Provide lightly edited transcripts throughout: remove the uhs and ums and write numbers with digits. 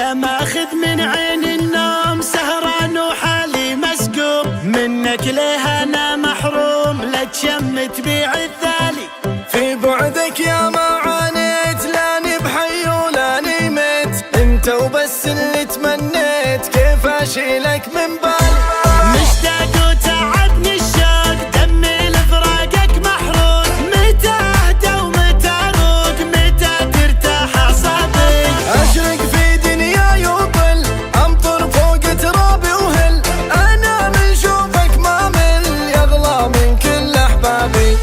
يا ماخذ من عين النوم سهران وحالي مسقوم، منك ليه انا محروم لا تشمت بيع الثالي. في بعدك يا ما عانيت لاني بحي ولاني ميت، انت وبس اللي تمنيت كيف اشيلك من بالي. مشتاق وتعبني الشوق دمي لفراقك محروق، متى اهدى ومتى اروق متى ترتاح اعصابي. اشرق في دنياي وطل امطر فوق ترابي وهل، انا من شوفك ما مل يغلى من كل احبابي.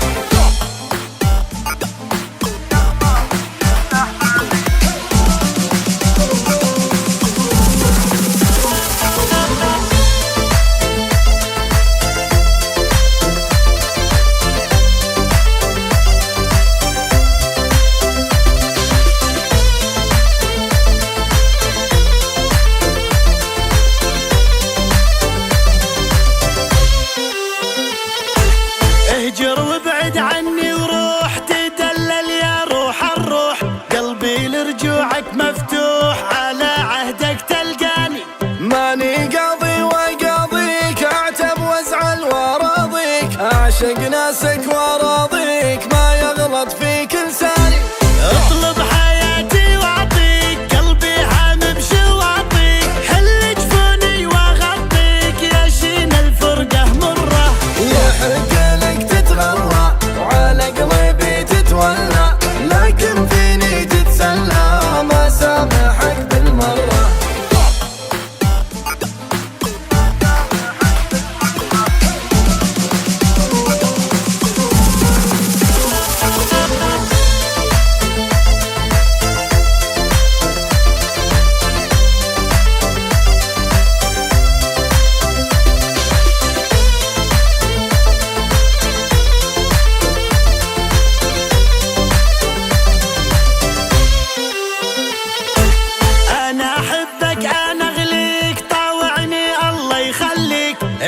اهجر وابعد عني وروح تدلل يا روح الروح، قلبي لرجوعك مفتوح على عهدك تلقاني. ماني قاضي وقاضيك اعتب وازعل واراضيك، اعشق ناسك واراضيك ما يغلط فيك لساني. اطلب حياتي واعطيك قلبي حامم شواطيك، حل جفوني واغطيك يا شين الفرقه مره. يحرق لك تتغرى وعلى قلبي تتولى، لكن فيني تتسلى ما سامحك بالمره.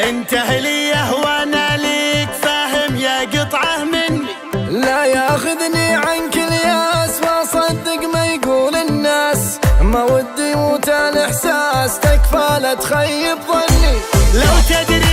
انت ليه وانا ليك فاهم يا قطعه مني. لا ياخذني عنك الياس واصدق ما يقول الناس، ما ودي موت الاحساس تكفى لا تخيب ظني. لو تدري